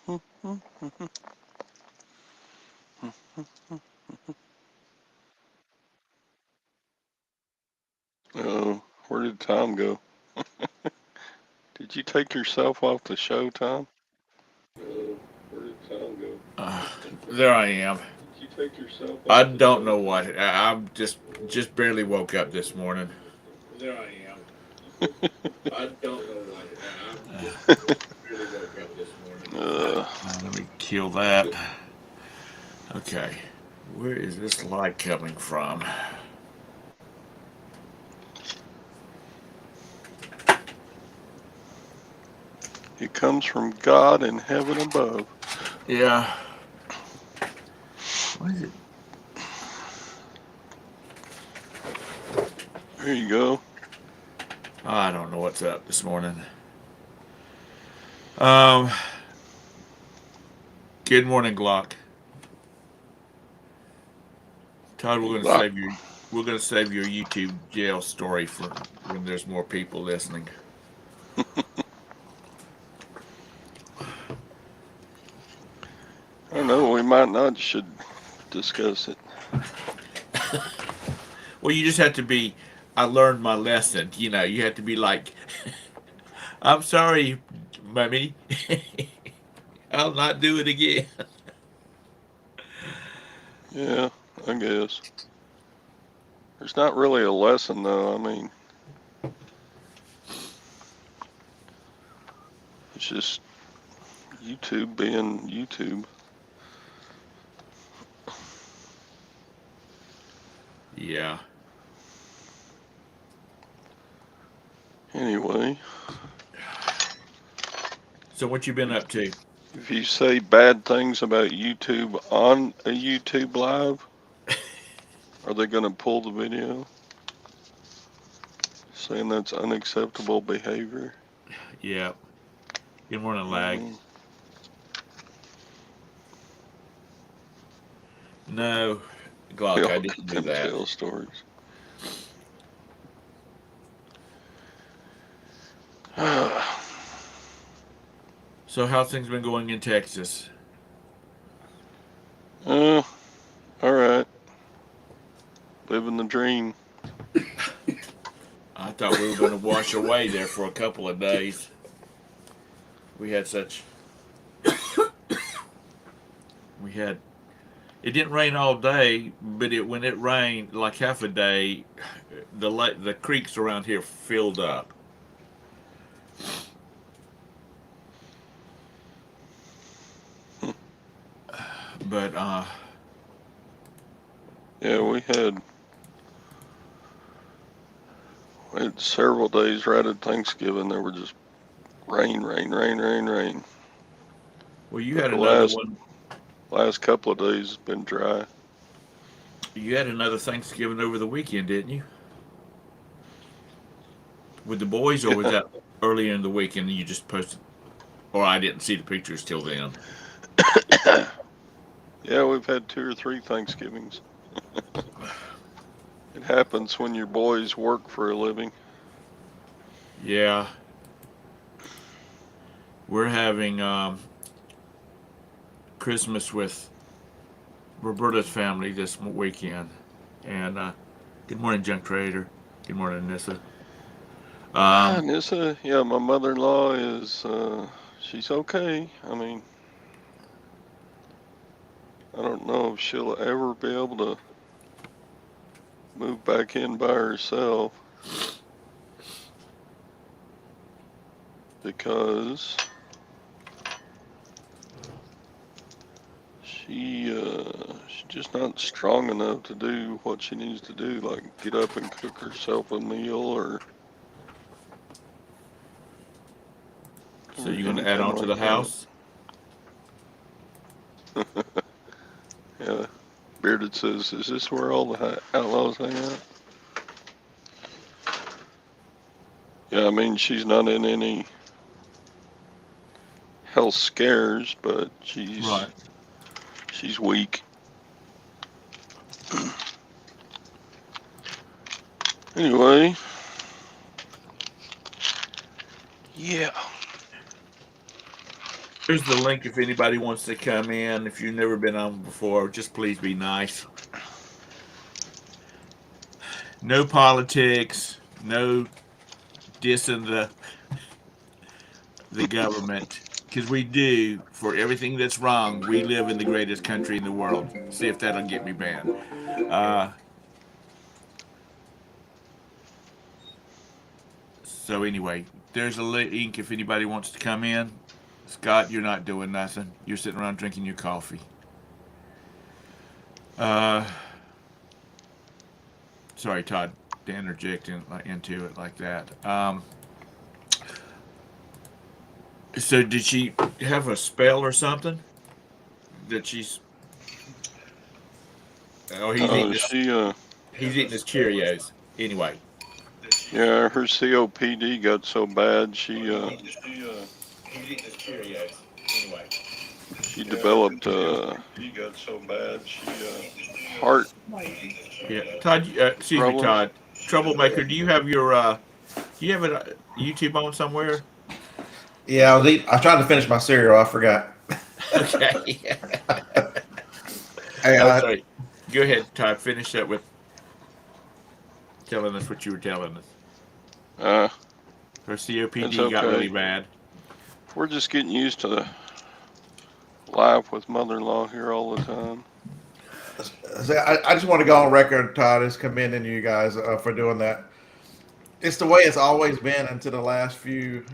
Oh, where did Tom go? Did you take yourself off the show, Tom? Oh, where did Tom go? Uh, there I am. Did you take yourself I off the don't show, know Tom? what. I'm just barely woke up this morning. There I am. I don't know what. I'm just barely woke up this morning. Let me kill that. Okay. Where is this light coming from? It comes from God in heaven above. Yeah. What is it? There you go. I don't know what's up this morning. Um. Good morning, Glock. Todd, Hey, Glock. we're gonna save your YouTube jail story for when there's more people listening. I don't know. We might not should discuss it. Well, you just have to be. I learned my lesson. You know, you have to be like, I'm sorry, mummy. I'll not do it again. Yeah, I guess. There's not really a lesson, though. I mean, it's just YouTube being YouTube. Yeah. Anyway, So what you been if, up to? if you say bad things about YouTube on a YouTube live, are they going to pull the video? Saying that's unacceptable behavior? Yeah. Good morning, lag. Mm, No, we Glock, all I got didn't do them that. tail stories. So how's things been going in Texas? uh, all right. Living the dream. I thought we were going to wash away there for a couple of days. We had such. We had. It didn't rain all day, but when it rained like half a day, the creeks around here filled up. But Yeah, we had several days right at Thanksgiving. There were just rain, rain, rain, rain, rain. well, you But had the another last one. last couple of days has been dry. You had another Thanksgiving over the weekend, didn't you? With the boys, or was Yeah, that earlier in the weekend? And you just posted, or I didn't see the pictures till then. yeah, we've had 2 or 3 Thanksgivings. It happens when your boys work for a living. Yeah, we're having Christmas with Roberta's family this weekend. And good morning, Junk Trader. Good morning, Nissa. Um, Nissa, yeah, my mother-in-law is, she's okay. I mean, I don't know if she'll ever be able to move back in by herself because she's just not strong enough to do what she needs to do, like get up and cook herself a meal so or you're going to add anything on to like the house? that. Yeah, Bearded says, "Is this where all the outlaws hang out?" Yeah, I mean she's not in any health scares, but Right. she's weak. Anyway, yeah. Here's the link if anybody wants to come in. If you've never been on before, just please be nice. No politics, no dissing the government. Because we do, for everything that's wrong, we live in the greatest country in the world. See if that'll get me banned. Uh, so, anyway, there's a link if anybody wants to come in. Scott, you're not doing nothing. You're sitting around drinking your coffee. Uh, sorry, Todd, to interject into it like that. So, did she have a spell or something? That she's. Oh, She, he's eating his Cheerios. Anyway, yeah, her COPD got so bad, she developed, heart yeah. Todd, excuse me, problems. Todd. Troublemaker, do you have your do you have a YouTube on somewhere? Yeah, I was eating. I tried to finish my cereal. I forgot. Okay. Hey, I'm sorry. Go ahead, Todd. Finish up with telling us what you were telling us. Uh, Her it's COPD got really okay. bad. We're just getting used to life with mother-in-law here all the time. I just want to go on record, Todd, as commending you guys for doing that. It's the way it's always been until the last few.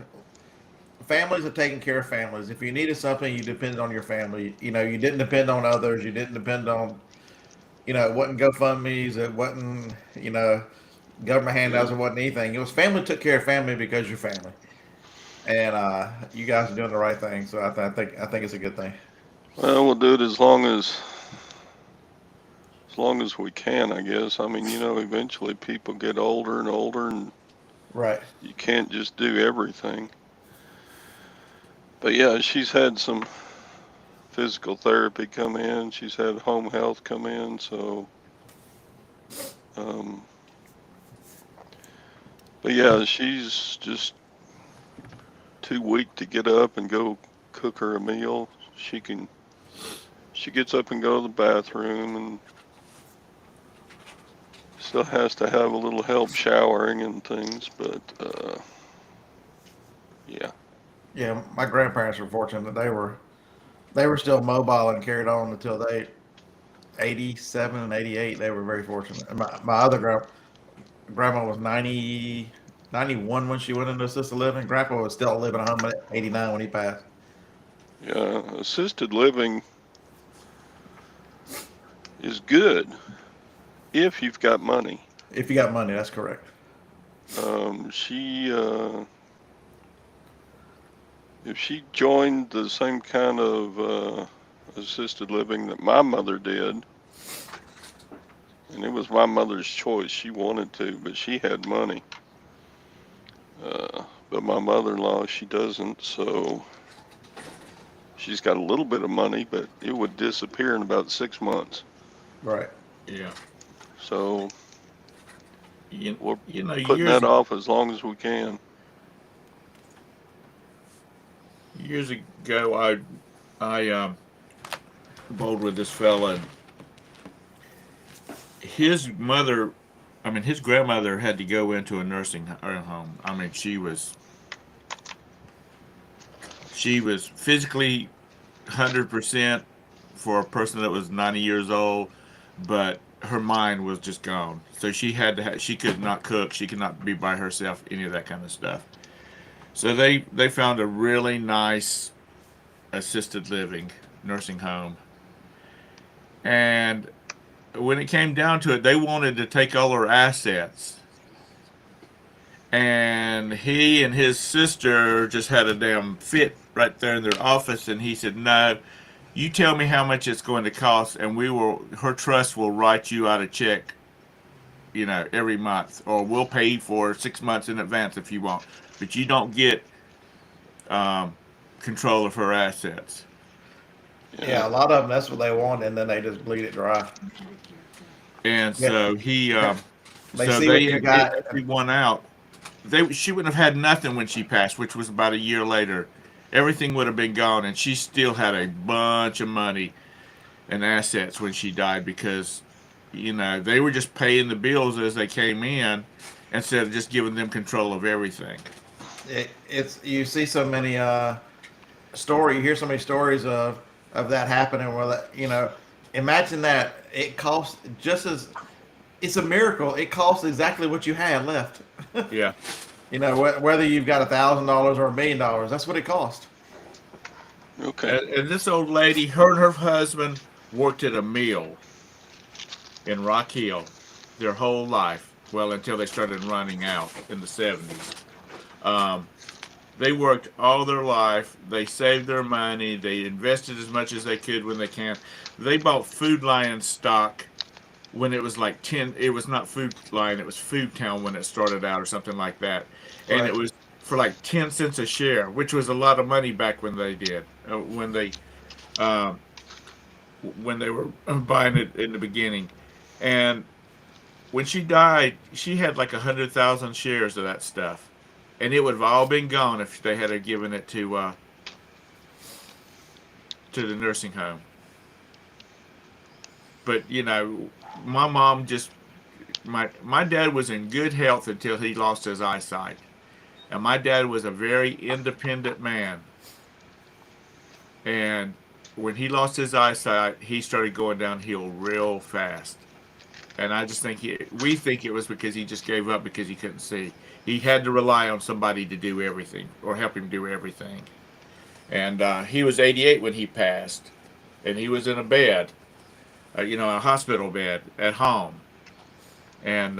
Families are taking care of families. If you needed something, you depended on your family. You know, you didn't depend on others. You didn't depend on, it wasn't GoFundMe's. It wasn't, government handouts. Yeah. It wasn't anything. It was family took care of family because you're family. And you guys are doing the right thing. So I think it's a good thing. Well, we'll do it as long as we can, I guess. I mean, eventually people get older and older, and Right. you can't just do everything. But yeah, she's had some physical therapy come in. She's had home health come in. So, um, but yeah, she's just too weak to get up and go cook her a meal. She gets up and go to the bathroom, and still has to have a little help showering and things. But yeah, Yeah, my grandparents were fortunate. They were still mobile and carried on until they 87 and 88. They were very fortunate. And my other grandma was 91 when she went into assisted living. Grandpa was still living at home at 89 when he passed. yeah, assisted living is good if you've got money. If you got money, that's correct. She if she joined the same kind of assisted living that my mother did, and it was my mother's choice, she wanted to, but she had money. But my mother-in-law, she doesn't, so she's got a little bit of money, but it would disappear in about 6 months. Right. Yeah. So You, we're you know, putting that off as long as we can. years ago, I bowled with this fella. His mother, I mean, his grandmother had to go into a nursing home. I mean, she was physically 100% for a person that was 90 years old, but her mind was just gone. So she had to. She could not cook. She could not be by herself. Any of that kind of stuff. So they found a really nice assisted living nursing home, and when it came down to it, they wanted to take all her assets. And he and his sister just had a damn fit right there in their office, and he said, "No, you tell me how much it's going to cost, and we will. Her trust will write you out a check, every month, or we'll pay for 6 months in advance if you want. But you don't get um, control of her assets." Yeah, Yeah, a lot of them, that's what they want, and then they just bleed it dry. And Yeah. so They so see what they you it got. actually won out. She wouldn't have had nothing when she passed, which was about a year later. everything would have been gone, and she still had a bunch of money and assets when she died because, they were just paying the bills as they came in instead of just giving them control of everything. It's you see so many you hear so many stories of that happening. Where imagine that it costs just as it's a miracle. It costs exactly what you had left. Yeah. Whether you've got $1,000 or $1,000,000, that's what it cost. Okay. And this old lady, her and her husband worked at a mill in Rock Hill their whole life. Well, until they started running out in the 70s. Um, they worked all their life. They saved their money. They invested as much as they could when they can. They bought Food Lion stock when it was like 10. It was not Food Lion, it was Food Town when it started out or something like that. And it Right. was for like 10 cents a share, which was a lot of money back when they did. Um, when they were buying it in the beginning. And when she died, she had like 100,000 shares of that stuff, and it would have all been gone if they had given it to the nursing home. But my mom just my dad was in good health until he lost his eyesight, and my dad was a very independent man. And when he lost his eyesight, he started going downhill real fast. And I just think we think it was because he just gave up because he couldn't see. He had to rely on somebody to do everything or help him do everything. And he was 88 when he passed, and he was in a bed, a hospital bed at home. And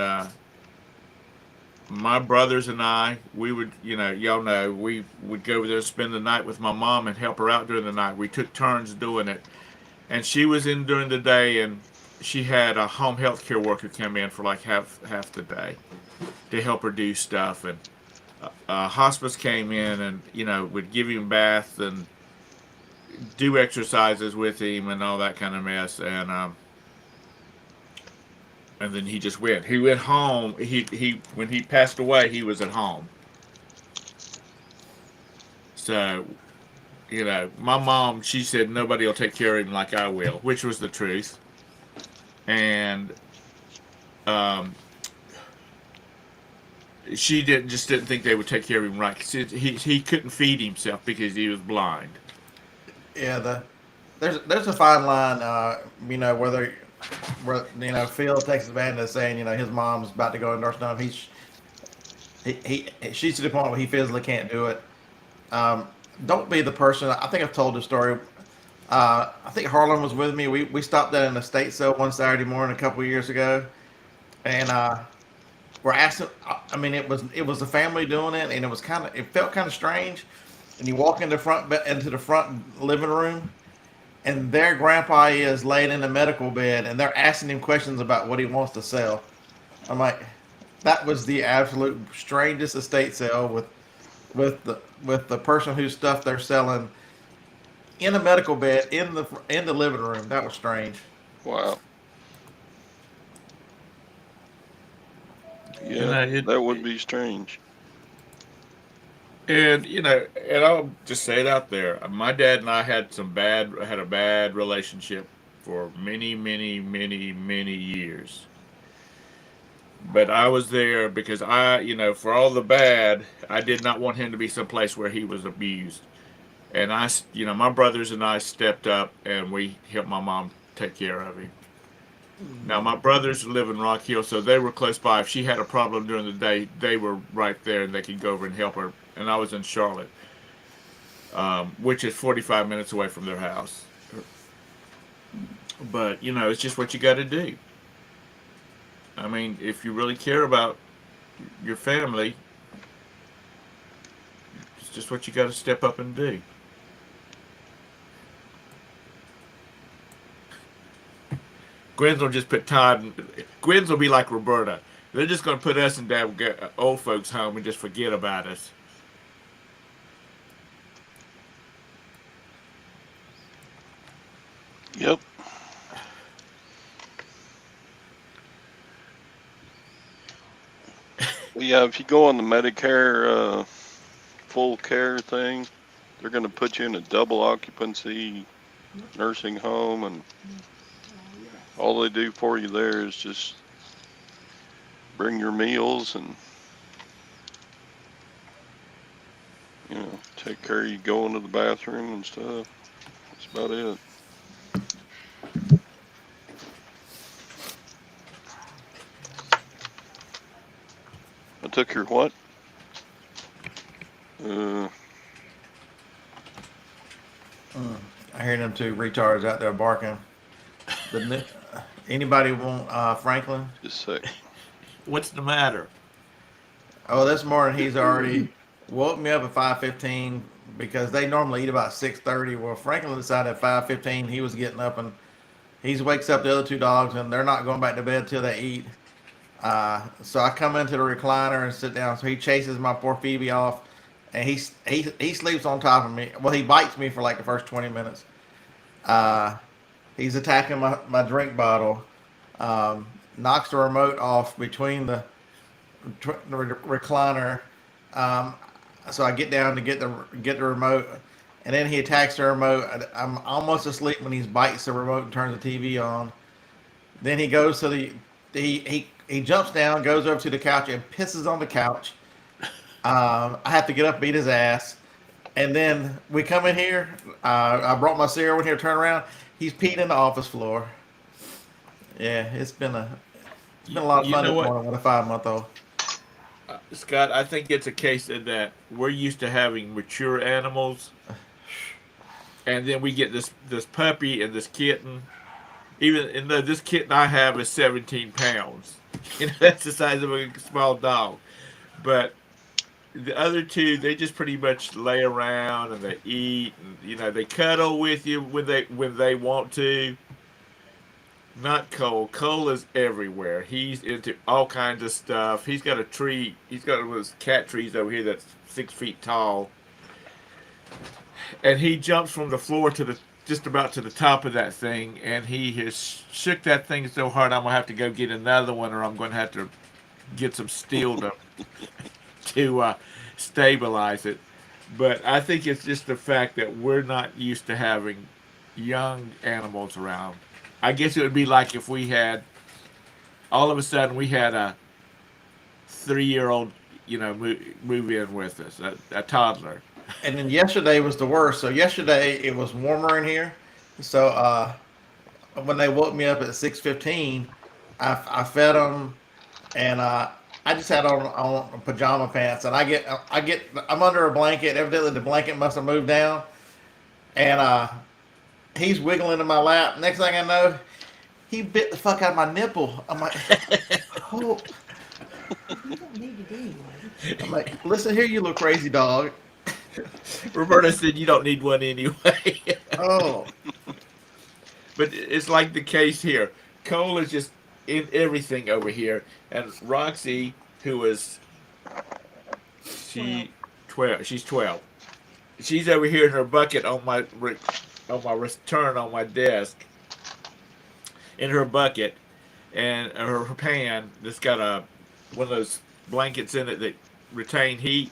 my brothers and I, we would, y'all know, we would go over there and spend the night with my mom and help her out during the night. We took turns doing it, and she was in during the day, and she had a home health care worker come in for like half the day to help her do stuff. And hospice came in and would give him bath and do exercises with him and all that kind of mess. And then he just went. He went home. He when he passed away, he was at home. So my mom, she said nobody will take care of him like I will, which was the truth. And um, she didn't think they would take care of him right. He couldn't feed himself because he was blind. Yeah, there's a fine line. Where Phil takes advantage of saying his mom's about to go to nursing home. She's to the point where he physically can't do it. Um, don't be the person. I think I've told this story. I think Harlan was with me. We stopped at an estate sale one Saturday morning a couple of years ago, and we're asking. I mean, it was a family doing it, and it felt kind of strange. And you walk into the front living room, and their grandpa is laying in a medical bed, and they're asking him questions about what he wants to sell. I'm like, that was the absolute strangest estate sale with the person whose stuff they're selling in a medical bed in the living room. That was strange. Wow. And Yeah, that would be strange. and I'll just say it out there. My dad and I had a bad relationship for many, many, many, many years. But I was there because for all the bad, I did not want him to be someplace where he was abused. And my brothers and I stepped up and we helped my mom take care of him. Now my brothers live in Rock Hill, so they were close by. If she had a problem during the day, they were right there and they could go over and help her. And I was in Charlotte, which is 45 minutes away from their house. But it's just what you got to do. I mean, if you really care about your family, it's just what you got to step up and do. Gwen's will just put Todd. Gwen's will be like Roberta. They're just going to put us in that old folks' home and just forget about us. Yep. Yeah, if you go on the Medicare full care thing, they're going to put you in a double occupancy nursing home, and all they do for you there is just bring your meals and, take care of you going to the bathroom and stuff. That's about it. I took your what? I hear them two retards out there barking. Anybody want Franklin? Just a sec. What's the matter? Oh, this morning he's already woke me up at 5:15 because they normally eat about 6:30. Well, Franklin decided at 5:15 he was getting up, and he wakes up the other two dogs, and they're not going back to bed till they eat. So I come into the recliner and sit down. So he chases my poor Phoebe off, and he sleeps on top of me. Well, he bites me for like the first 20 minutes. Uh, he's attacking my drink bottle. Knocks the remote off between the recliner. Um, so I get down to get the remote, and then he attacks the remote. I'm almost asleep when he bites the remote and turns the TV on. Then he goes to he jumps down, goes over to the couch, and pisses on the couch. I have to get up, beat his ass, and then we come in here. I brought my cereal in here. Turn around, he's peed in the office floor. Yeah, it's been a lot of You fun know this what, morning with a 5-month-old. Scott? I think it's a case of that we're used to having mature animals, and then we get this puppy and this kitten. Even and this kitten I have is 17 pounds. That's the size of a small dog. But the other two, they just pretty much lay around and they eat, and they cuddle with you when they want to. Not Cole. Cole is everywhere. He's into all kinds of stuff. He's got a tree. He's got one of those cat trees over here that's 6 feet tall, and he jumps from the floor to the just about to the top of that thing, and he has shook that thing so hard I'm gonna have to go get another one, or I'm gonna have to get some steel to stabilize it. But I think it's just the fact that we're not used to having young animals around. I guess it would be like if we had all of a sudden we had a 3-year-old, move in with us, a toddler. And then yesterday was the worst. So yesterday it was warmer in here. So when they woke me up at 6:15, I fed them, and I just had on pajama pants, and I'm under a blanket. Evidently the blanket must have moved down, and he's wiggling in my lap. Next thing I know, he bit the fuck out of my nipple. I'm like, oh. You don't need it anyway. I'm like, listen here, you little crazy dog. Roberta said you don't need one anyway. Oh, But it's like the case here. Cole is just in everything over here, and Roxy, who is she 12? She's 12. She's over here in her bucket on my return on my desk. In her bucket, and her pan that's got one of those blankets in it that retain heat.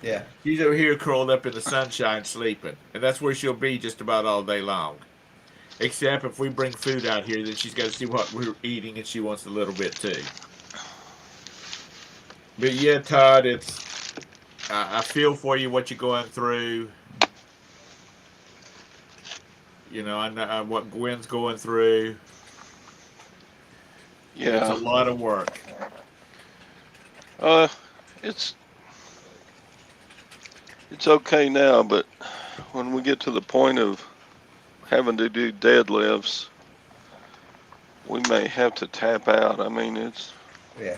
yeah. She's over here curled up in the sunshine sleeping, and that's where she'll be just about all day long. Except if we bring food out here, then she's got to see what we're eating, and she wants a little bit too. But yeah, Todd, I feel for you what you're going through. I know what Gwen's going through. Yeah. It's a lot of work. It's okay now, but when we get to the point of having to do deadlifts, we may have to tap out. I mean, it's Yeah.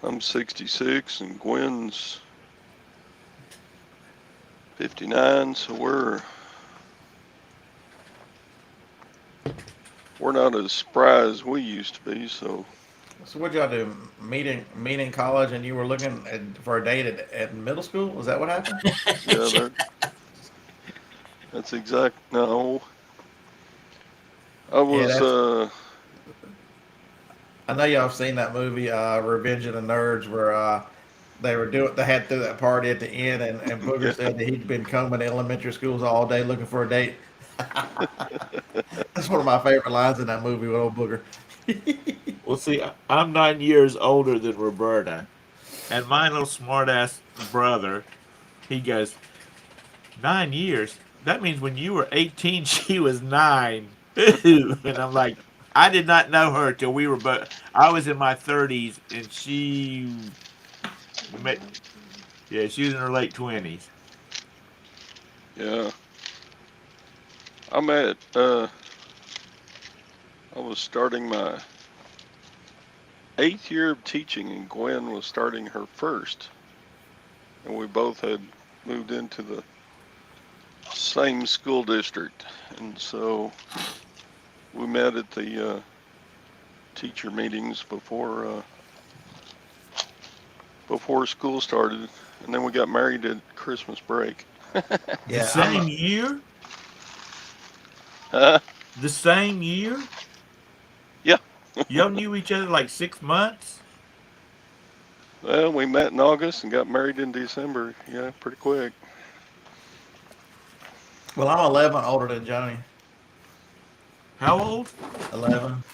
I'm 66 and Gwen's 59, so we're not as spry as we used to be. So So what y'all do? Meet in college, and you were looking for a date at middle school? Is that what happened? yeah, that's exact. No, I Yeah, was. I know y'all have seen that movie, Revenge of the Nerds, where They had threw that party at the end, and Booger Yeah. said that he'd been combing elementary schools all day looking for a date. That's one of my favorite lines in that movie with old Booger. Well, see, I'm 9 years older than Roberta, and my little smartass brother, he goes, 9 years? That means when you were 18, she was nine. Ooh. And I'm like, I did not know her till we were, but I was in my 30s, and ma- yeah, she was in her late 20s. Yeah. I'm at, I was starting my 8th year of teaching, and Gwen was starting her first. And we both had moved into the same school district. And so we met at the teacher meetings before school started, and then we got married at Christmas break. The Yeah, same year? Uh, The same year? yeah. Y'all knew each other like 6 months? Well, we met in August and got married in December. Yeah, pretty quick. well, I'm 11 older than Johnny. How old? 11.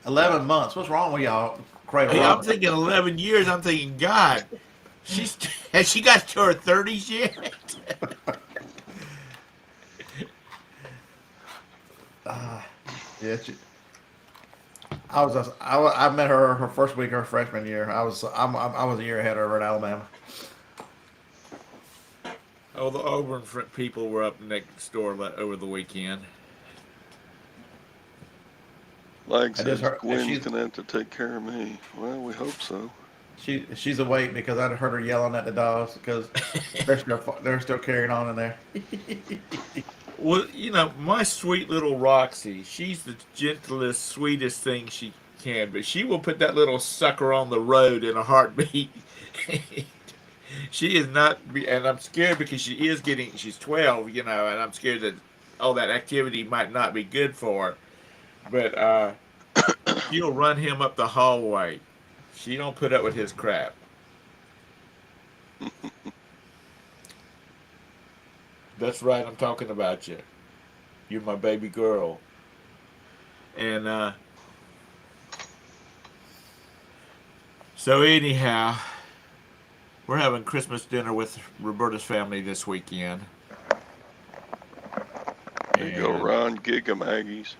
11 months. What's wrong with y'all, Cradle Hey, I'm Robber? thinking 11 years. I'm thinking, God, has she got to her 30s yet? Uh, yeah, I met her first week of her freshman year. I was a year ahead of her at Alabama. Oh, the Auburn people were up next door over the weekend. Like I just says, heard and Gwen's gonna have to take care of me. Well, we hope so. she's awake because I heard her yelling at the dogs because they're still carrying on in there. Well, my sweet little Roxy, she's the gentlest, sweetest thing she can, but she will put that little sucker on the road in a heartbeat. She is not, and I'm scared because she's 12, and I'm scared that all that activity might not be good for her. But she'll run him up the hallway. She don't put up with his crap. That's right, I'm talking about you. You're my baby girl. And so anyhow, we're having Christmas dinner with Roberta's family this weekend. There you go, And Ron Gigamaggies.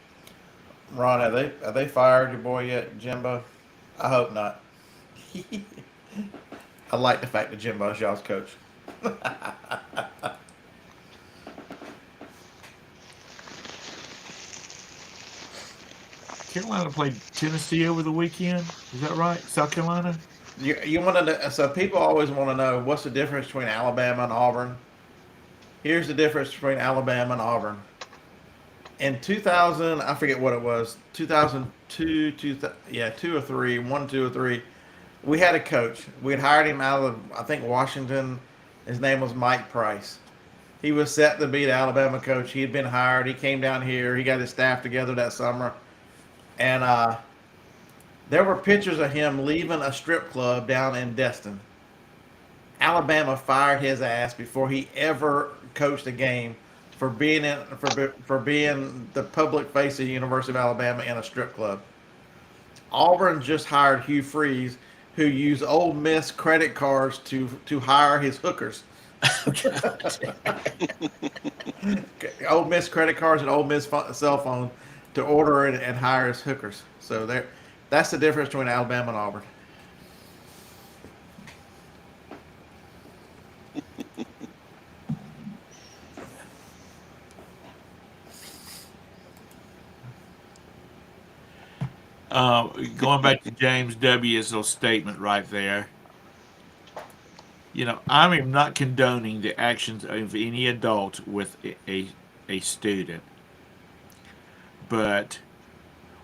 Ron, have they fired your boy yet, Jimbo? I hope not. I like the fact that Jimbo's y'all's coach. Carolina played Tennessee over the weekend. Is that right? South Carolina? You want to know, so people always want to know what's the difference between Alabama and Auburn. Here's the difference between Alabama and Auburn. In 2000, I forget what it was, 2002, yeah, 2 or 3, 1, 2 or 3. We had a coach. We had hired him out of, I think, Washington. His name was Mike Price. He was set to be the Alabama coach. He had been hired. He came down here. He got his staff together that summer, and there were pictures of him leaving a strip club down in Destin. Alabama fired his ass before he ever coached a game for being the public face of the University of Alabama in a strip club. Auburn just hired Hugh Freeze, who used Ole Miss credit cards to hire his hookers. Ole Miss credit cards and Ole Miss cell phones to order and hire his hookers. So that's the difference between Alabama and Auburn. Going back to James W.'s little statement right there. I am not condoning the actions of any adult with a student. But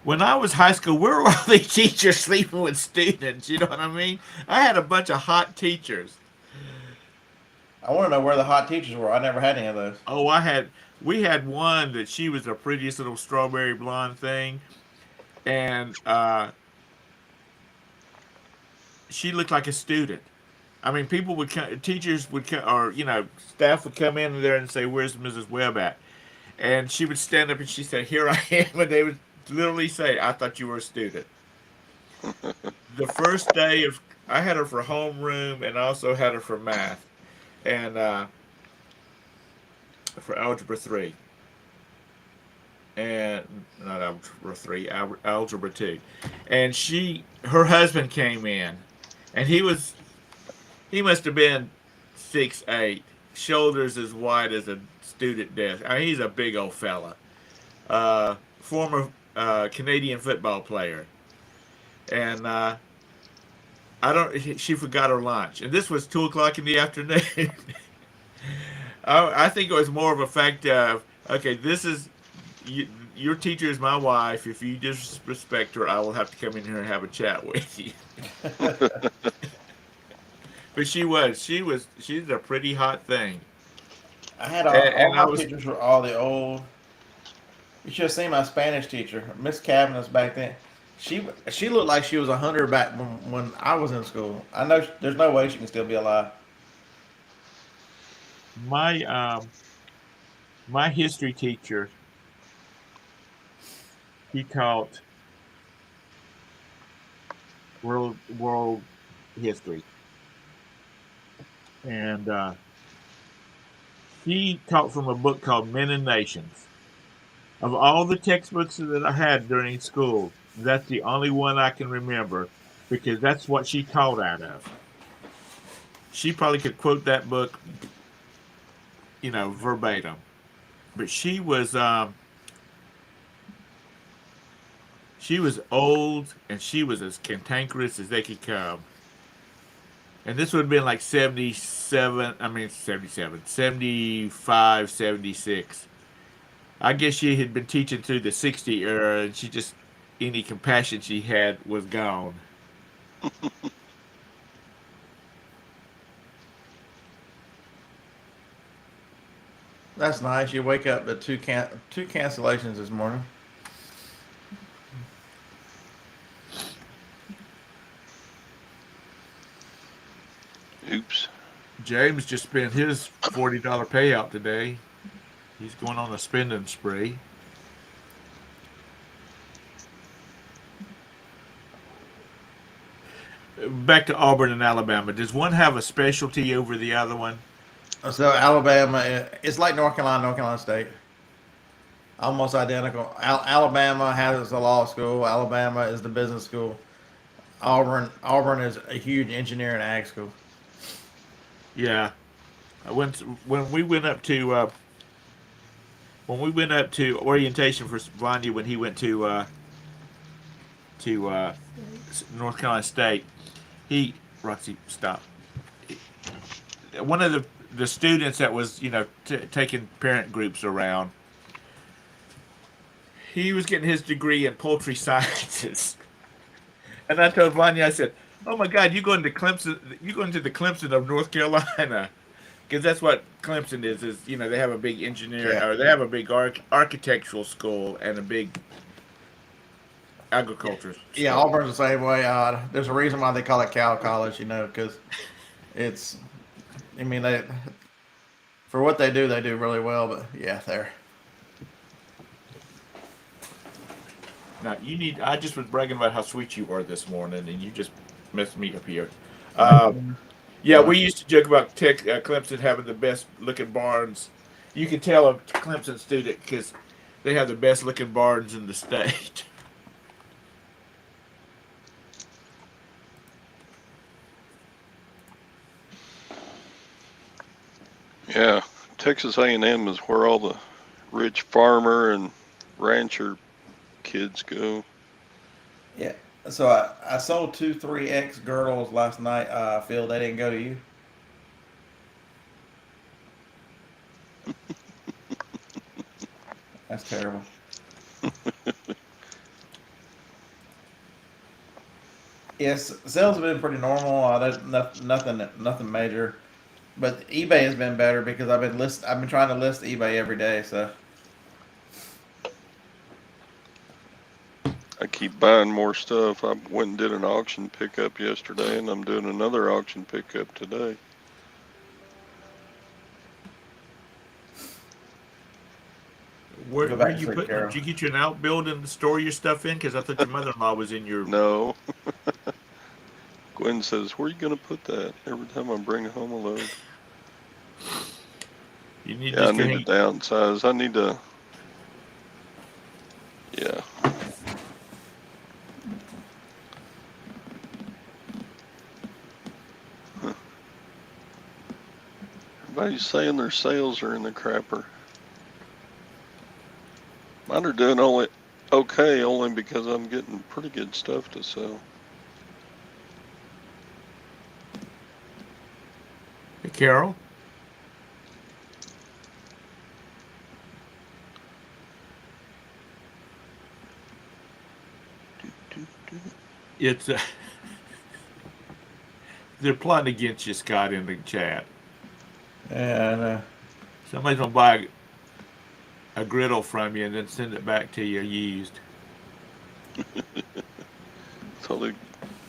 when I was high school, where were all these teachers sleeping with students? You know what I mean? I had a bunch of hot teachers. I want to know where the hot teachers were. I never had any of those. Oh, we had one that she was the prettiest little strawberry blonde thing. And she looked like a student. I mean, people would come, teachers would come, or staff would come in there and say, "Where's Mrs. Webb at?" And she would stand up and she said, "Here I am," and they would literally say, "I thought you were a student." The first day of, I had her for homeroom and I also had her for math and for algebra 3 and not algebra 3, algebra 2, and her husband came in, and he must have been 6'8", shoulders as wide as a student desk. I mean, he's a big old fella. Former Canadian football player, and I don't. She forgot her lunch, and this was 2 o'clock in the afternoon. I think it was more of a fact of, okay, this is you, your teacher is my wife. If you disrespect her, I will have to come in here and have a chat with you. But she's a pretty hot thing, I had all and I my was teachers were all the old. You should have seen my Spanish teacher, Miss Cavanis, back then. She looked like she was 100 back when I was in school. I know there's no way she can still be alive. my my history teacher. He taught world history, and he taught from a book called Men and Nations. Of all the textbooks that I had during school, that's the only one I can remember because that's what she taught out of. She probably could quote that book, verbatim. But she was old and she was as cantankerous as they could come. And this would have been like 77, I mean 77, 75, 76. I guess she had been teaching through the 60 era and she just, any compassion she had was gone. That's nice. You wake up to two cancellations this morning. Oops. James just spent his $40 payout today. He's going on a spending spree. Back to Auburn and Alabama. Does one have a specialty over the other one? So Alabama, it's like North Carolina State, almost identical. Alabama has a law school. Alabama is the business school. Auburn is a huge engineer and ag school. Yeah. When we went up to orientation for Vanya when he went to North Carolina State, Roxy, stop. One of the students that was taking parent groups around, he was getting his degree in poultry sciences, and I told Vanya, I said, "Oh my God, you going to Clemson? You going to the Clemson of North Carolina?" Because that's what Clemson is. They have a big engineer, Yeah. or they have a big architectural school and a big agriculture Yeah, school. Auburn's the same way. There's a reason why they call it Cal College, because it's. I mean, for what they do really well. But yeah, there. Now I just was bragging about how sweet you are this morning, and you just messed me up here. I, Yeah, we used to joke about Clemson having the best looking barns. You can tell a Clemson student because they have the best looking barns in the state. Yeah, Texas A&M is where all the rich farmer and rancher kids go. yeah. So I sold 3X girdles last night. Phil, they didn't go to you. That's terrible. Yes, sales have been pretty normal. Nothing major. But eBay has been better because I've been trying to list eBay every day. So I keep buying more stuff. I went and did an auction pickup yesterday, and I'm doing another auction pickup today. Where Go where back to you sleep, putting them? Carol. Did you get you an outbuilding to store your stuff in? Because I thought your mother-in-law was in your. No. Gwen says, "Where are you going to put that?" Every time I bring home a load. You need Yeah, I just need to hang. downsize. I need to. Yeah. Everybody's saying their sales are in the crapper. Mine are doing only okay, only because I'm getting pretty good stuff to sell. Hey, Carol. It's they're plotting against you, Scott, in the chat. Yeah, I know. Somebody's gonna buy a griddle from you and then send it back to you used. So they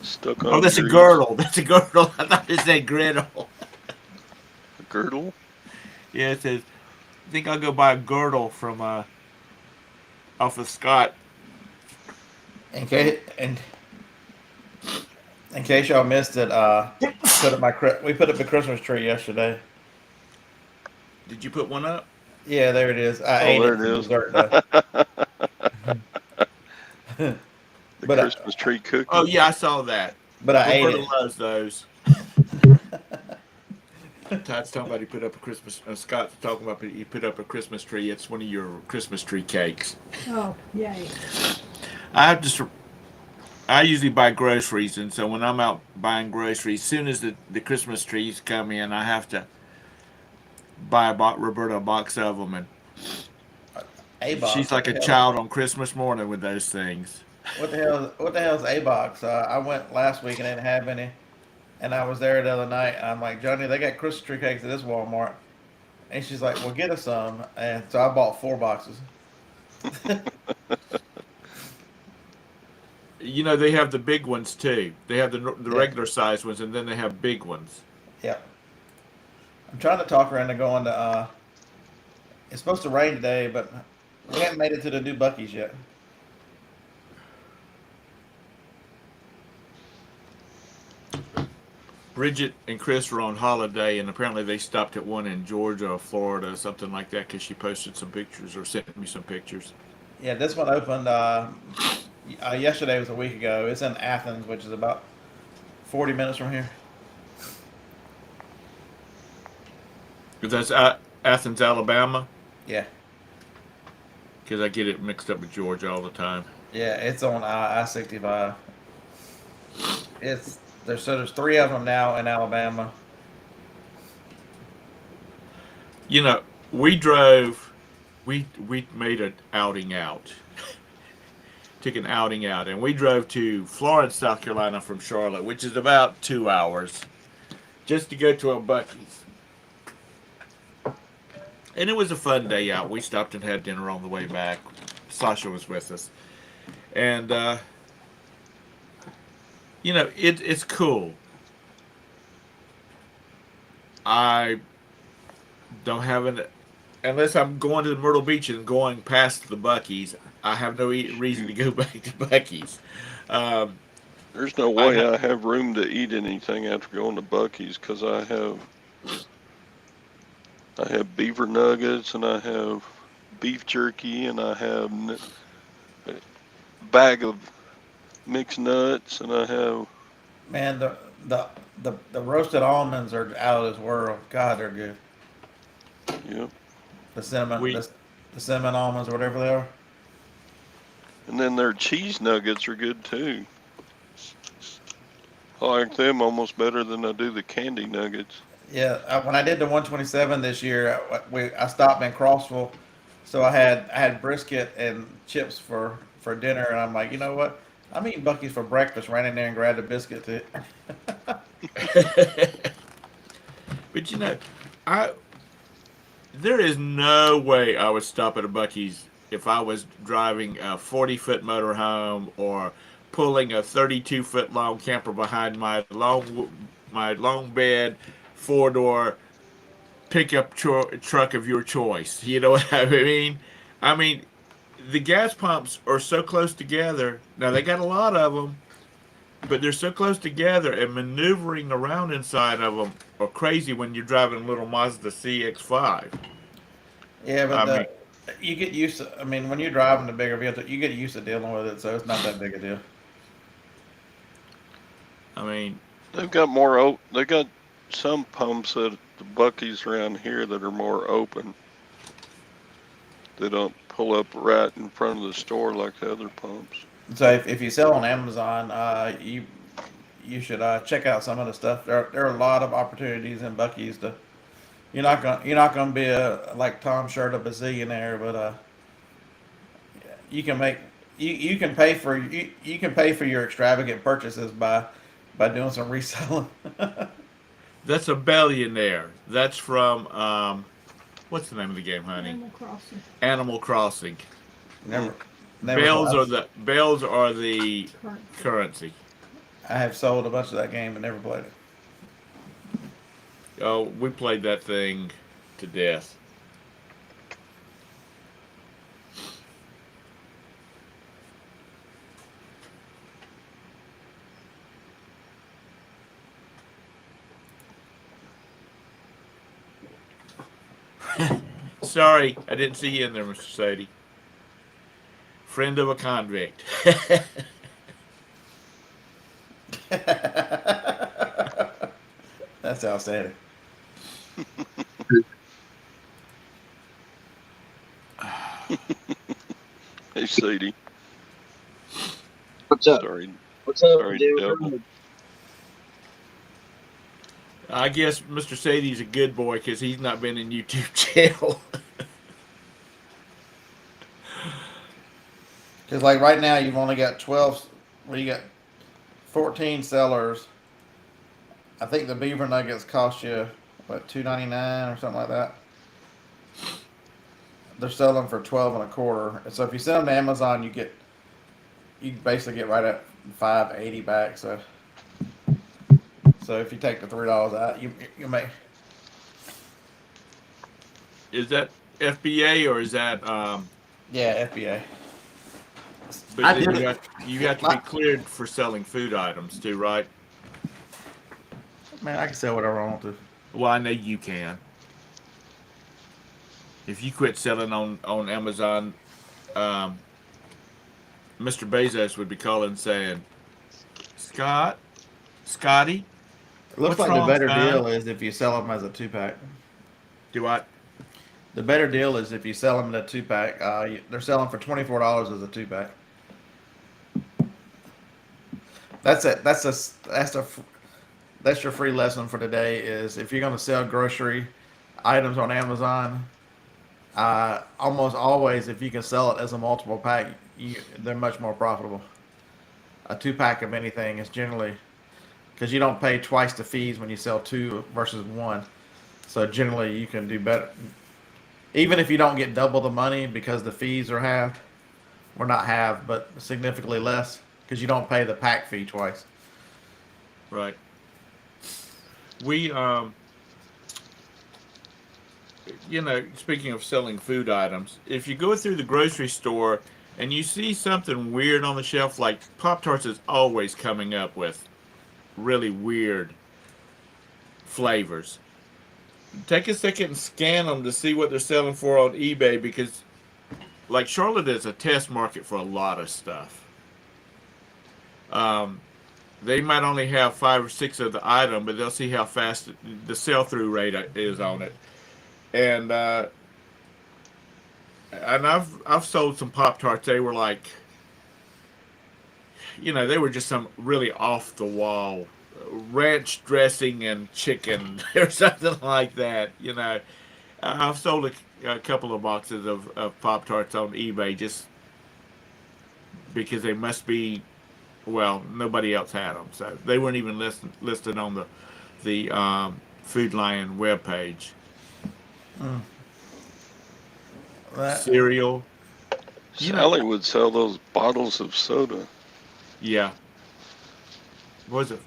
stuck Oh, on that's a grease. girdle. That's a girdle. I thought it said griddle. A girdle? Yeah, it says. I think I'll go buy a girdle from off of Scott. In case y'all missed it, we put up the Christmas tree yesterday. Did you put one up? Yeah, there it is. I Oh, ate there it it for is. dessert though. The but Christmas tree Oh cookie. yeah, I saw that. I ate Roberta it. loves those. Todd's talking about he put up a Christmas. Scott's talking about he put up a Christmas tree. It's one of your Christmas tree cakes. Oh, yay. I have to. I usually buy groceries, and so when I'm out buying groceries, as soon as the Christmas trees come in, I have to buy Roberta a box of them, and A she's box. What like the a hell? child on Christmas morning with those things. What the hell? What the hell is A box? I went last week and didn't have any, and I was there the other night. And I'm like, Johnny, they got Christmas tree cakes at this Walmart, and she's like, well, get us some. And so I bought 4 boxes. You know, they have the big ones too. They have the Yeah, regular size ones, and then they have big ones. yeah. I'm trying to talk her into going to. It's supposed to rain today, but we haven't made it to the new Bucky's yet. Bridget and Chris were on holiday, and apparently they stopped at one in Georgia or Florida, something like that, because she posted some pictures or sent me some pictures. Yeah, this one opened. Yesterday was a week ago. It's in Athens, which is about 40 minutes from here. Because that's Athens, Alabama. Yeah, Because I get it mixed up with Georgia all the time. yeah. It's on I-65. There's 3 of them now in Alabama. You know, we drove. We made an outing out. Took an outing out, and we drove to Florence, South Carolina from Charlotte, which is about 2 hours, just to go to a Bucky's. And it was a fun day out. We stopped and had dinner on the way back. Sasha was with us, and you know it's cool. I don't have an unless I'm going to Myrtle Beach and going past the Bucky's. I have no reason to go back to Bucky's. Um, There's no I way I have room to eat anything after going to Bucky's because I have beaver nuggets and I have beef jerky and I have a bag of mixed nuts and I have. Man, the roasted almonds are out of this world. God, they're good. Yep. The cinnamon we the cinnamon almonds or whatever they are. And then their cheese nuggets are good too. I like them almost better than I do the candy nuggets. Yeah, when I did the 127 this year, I stopped in Crossville, so I had brisket and chips for dinner, and I'm like, you know what? I'm eating Bucky's for breakfast. Ran in there and grabbed a biscuit too. but you know, I there is no way I would stop at a Bucky's if I was driving a 40-foot motorhome or pulling a 32-foot long camper behind my long bed 4-door pickup truck of your choice. You know what I mean? I mean, the gas pumps are so close together. Now they got a lot of them, but they're so close together, and maneuvering around inside of them are crazy when you're driving a little Mazda CX-5. Yeah, but I mean, you get used to. I mean, when you're driving the bigger vehicle, you get used to dealing with it, so it's not that big a deal. I mean, They've got more. They got some pumps at the Buc-ee's around here that are more open. They don't pull up right in front of the store like the other pumps. So if you sell on Amazon, you should check out some of the stuff. There are a lot of opportunities in Bucky's to. You're not gonna be like Tom Shirt a bazillionaire, but you can make you can pay for you can pay for your extravagant purchases by doing some reselling. that's a billionaire. That's from what's the name of the game, honey? Animal Crossing. Animal Crossing. never, never. Bells are the Current. currency. I have sold a bunch of that game but never played it. Oh, we played that thing to death. Sorry, I didn't see you in there, Mr. Sadie. Friend of a convict. That's outstanding. Hey, Sadie. What's up? Sorry, What's up, sorry, dude? devil. I guess Mr. Sadie's a good boy because he's not been in YouTube jail. Because like right now, you've only got 12. Well, you got 14 sellers. I think the beaver nuggets cost you what $2.99 or something like that. They're selling for 12 and a quarter. So if you send them to Amazon, you basically get right at $5.80 back. So if you take the $3 out, you make. Is that FBA or is that? Yeah, FBA. But I then did you got to be cleared for selling food items too, right? Man, I can sell whatever I want to. Well, I know you can. If you quit selling on Amazon, Mr. Bezos would be calling saying, Scotty, It looks what's like the wrong, better son?" deal is if you sell them as a 2-pack. Do I? The better deal is if you sell them in a 2-pack. They're selling for $24 as a 2-pack. That's your free lesson for today. Is if you're going to sell grocery items on Amazon, almost always if you can sell it as a multiple pack, they're much more profitable. A 2-pack of anything is generally because you don't pay twice the fees when you sell 2 versus 1. So generally you can do better. Even if you don't get double the money because the fees are halved, or not halved, but significantly less because you don't pay the pack fee twice. Right. We speaking of selling food items, if you go through the grocery store and you see something weird on the shelf, like Pop-Tarts is always coming up with really weird flavors. Take a second and scan them to see what they're selling for on eBay because, like, Charlotte is a test market for a lot of stuff. They might only have 5 or 6 of the item, but they'll see how fast the sell-through rate is on it. And I've sold some Pop-Tarts. They were like, they were just some really off the wall ranch dressing and chicken or something like that. I've sold a couple of boxes of Pop-Tarts on eBay just because they must be, well, nobody else had them, so they weren't even listed on the Food Lion webpage. That, Cereal, You know, Sally would sell those bottles of soda. yeah. Was it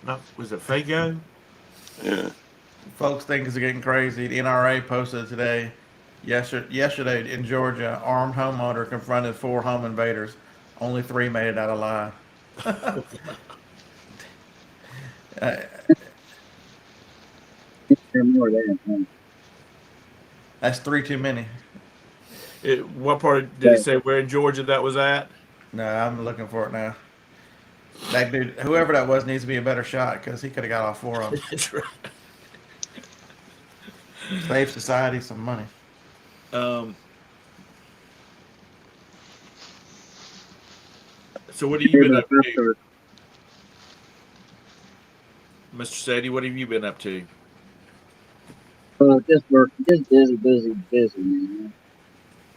not? Was it Fago? Yeah. Folks, things are getting crazy. The NRA posted today, yesterday in Georgia, armed homeowner confronted 4 home invaders. Only 3 made it out alive. Uh, There more there. that's 3 too many. What part did it But say where in Georgia that was at? No, I'm looking for it now. That dude, whoever that was, needs to be a better shot because he could have got all 4 of them. That's right. Save society some money. Um, so what have you here's been our up first to, story. Mr. Sadie? What have you been up to? Just work, just busy, busy, busy, man.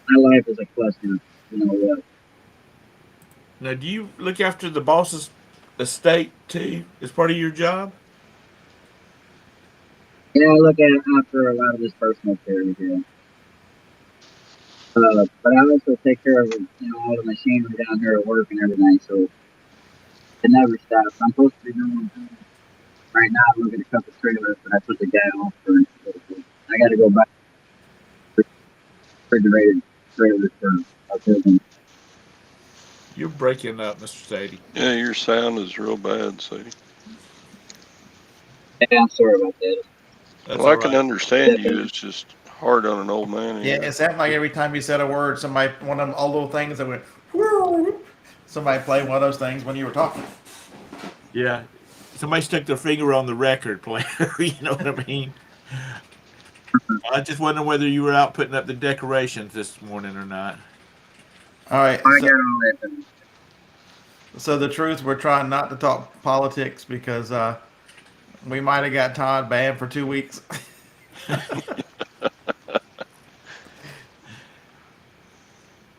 My life is a cluster. You know what? Now, do you look after the boss's estate too as part of your job? Yeah, I look at after a lot of his personal care here. But I also take care of all the machinery down here at work and everything. So it never stops. I'm supposed to be doing right now. I'm looking at a couple trailers, but I put the guy off for. I got to go buy refrigerated trailers for our building. You're breaking up, Mr. Sadie. Yeah, your sound is real bad, Sadie. Yeah, I'm sorry about that. That's Well, all I can right. understand you. It's just hard on an old man. Yeah, it sounded like every time you said a word, somebody, one of them old little things that went, whoo, somebody played one of those things when you were talking. Yeah. Somebody stuck their finger on the record player. You know what I mean? I just wondering whether you were out putting up the decorations this morning or not. All right. I got all that done. So the truth, we're trying not to talk politics because we might have got Todd banned for 2 weeks.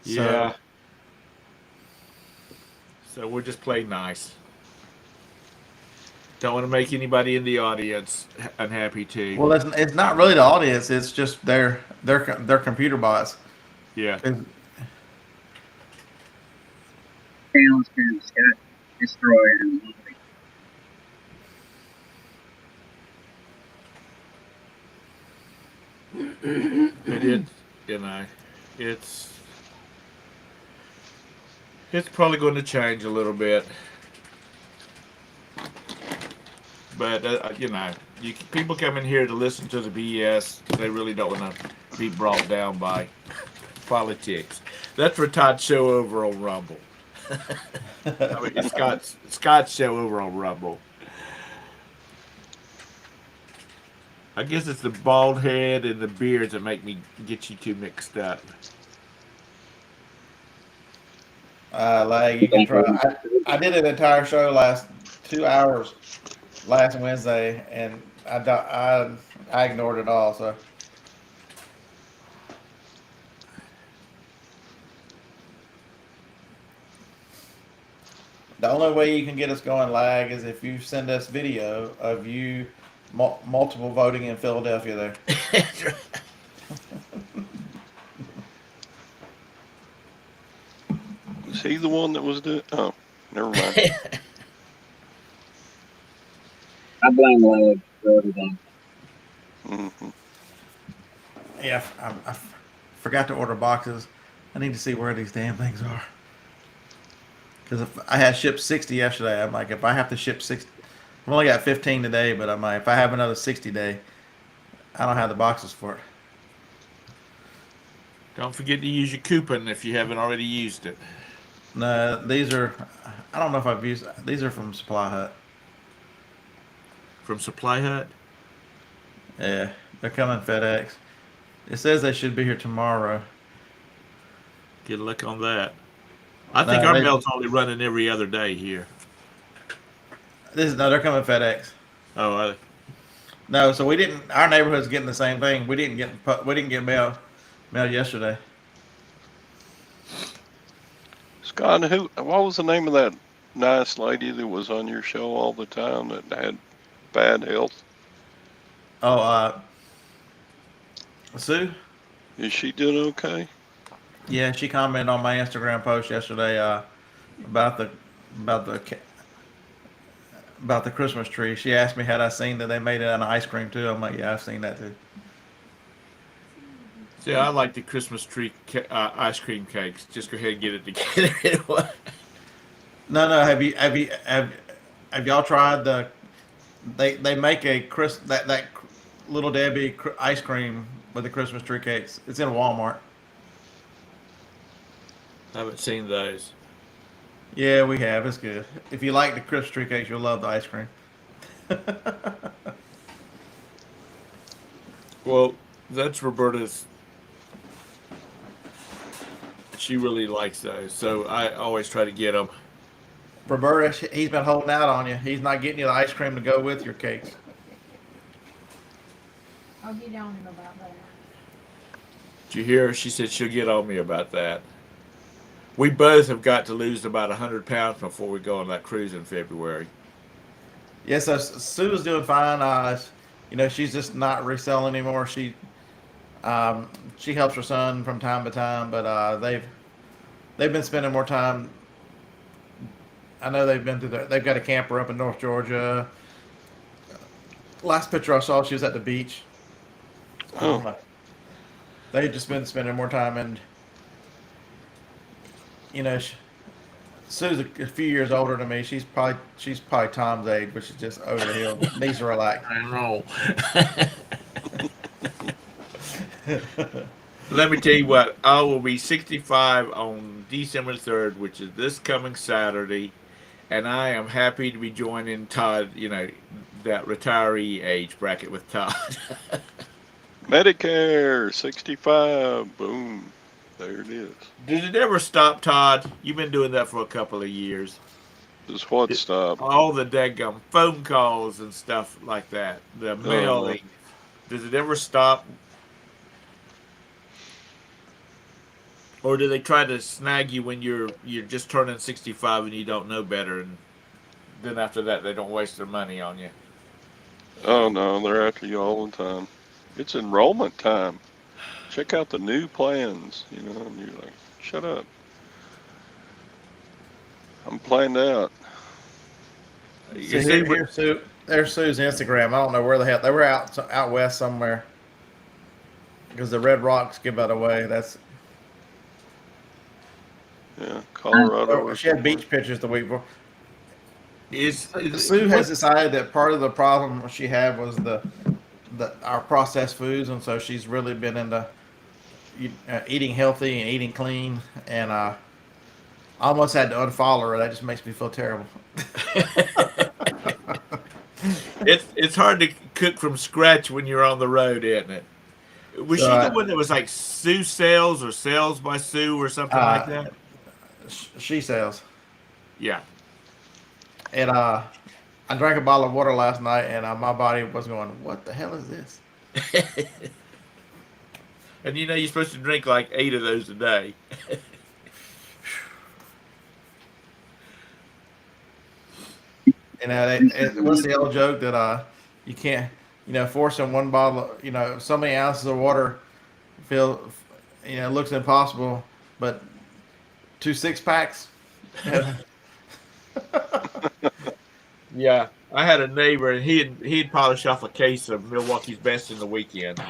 Yeah. So, So we'll just play nice. Don't want to make anybody in the audience unhappy too. well, it's not really the audience. It's just their computer bots. Yeah. Panels can Scott destroy and It is, you know, it's it's probably going to change a little bit, but people come in here to listen to the BS. They really don't want to be brought down by politics. That's for Todd's show over on Rumble. I mean, it's Scott's show over on Rumble. I guess it's the bald head and the beards that make me get you two mixed up. Like you can try. I did an entire show last 2 hours last Wednesday, and I ignored it all. So the only way you can get us going lag is if you send us video of you multiple voting in Philadelphia there. Was he the one that was doing? Oh, never mind. I blame lag for everything. Hmm. Yeah, I forgot to order boxes. I need to see where these damn things are. Because if I had shipped 60 yesterday, I'm like, if I have to ship 60, I've only got 15 today, but I'm like, if I have another 60 day, I don't have the boxes for it. Don't forget to use your coupon if you haven't already used it. No, these are, I don't know if I've used, these are from Supply Hut. From Supply Hut? Yeah, they're coming FedEx. It says they should be here tomorrow. Get a look on that. I think our mail's only running every other day here. No, they're coming FedEx. Oh, No, so we didn't. Our neighborhood's getting the same thing. We didn't get mail yesterday. Scott, what was the name of that nice lady that was on your show all the time that had bad health? Oh, Sue. Is she doing okay? Yeah, she commented on my Instagram post yesterday about the about the ca- about the Christmas tree. She asked me had I seen that they made it out of ice cream too. I'm like, yeah, I've seen that too. See, I like the Christmas tree ice cream cakes. Just go ahead and get it together anyway. No, no. Have y'all tried the? They make a that little Debbie ice cream with the Christmas tree cakes. It's in Walmart. I haven't seen those. Yeah, we have. It's good. If you like the Christmas tree cakes, you'll love the ice cream. Well, that's Roberta's. She really likes those, so I always try to get them. Roberta, he's been holding out on you. He's not getting you the ice cream to go with your cakes. I'll get on him about that. Did you hear her? She said she'll get on me about that. We both have got to lose about 100 pounds before we go on that cruise in February. Yes, so Sue's doing fine. She's just not reselling anymore. She helps her son from time to time, but they've been spending more time. I know they've been they've got a camper up in North Georgia. Last picture I saw, she was at the beach. Oh, They've just been spending more time, and you know, Sue's a few years older than me. She's probably Tom's age, but she's just over the hill. Needs to relax. I know. Let me tell you what, I will be 65 on December 3rd, which is this coming Saturday, and I am happy to be joining Todd, that retiree age bracket with Todd. Medicare 65. Boom. There it is. Did it ever stop, Todd? You've been doing that for a couple of years. Just what stop? All the daggum phone calls and stuff like that, the mailing. Does it ever stop? Or do they try to snag you when you're just turning 65 and you don't know better, and then after that they don't waste their money on you? Oh no, they're after you all the time. It's enrollment time. Check out the new plans, and you're like, shut up. I'm planned out. You See, see, here's Sue. There's Sue's Instagram. I don't know where the hell they were out west somewhere because the Red Rocks give that away. That's Yeah, Colorado. she had beach pictures the week before. is Sue has decided that part of the problem she had was our processed foods, and so she's really been into eating healthy and eating clean. And I almost had to unfollow her. That just makes me feel terrible. it's hard to cook from scratch when you're on the road, isn't it? Was she the one that was like Sue Sales or Sales by Sue or something like that? She sells. Yeah. And I drank a bottle of water last night, and my body was going, "What the hell is this?" And you're supposed to drink like 8 of those a day. What's the old joke that you can't, forcing one bottle, so many ounces of water, looks impossible, but 2 6-packs. Yeah, I had a neighbor, and he'd polish off a case of Milwaukee's Best in the weekend.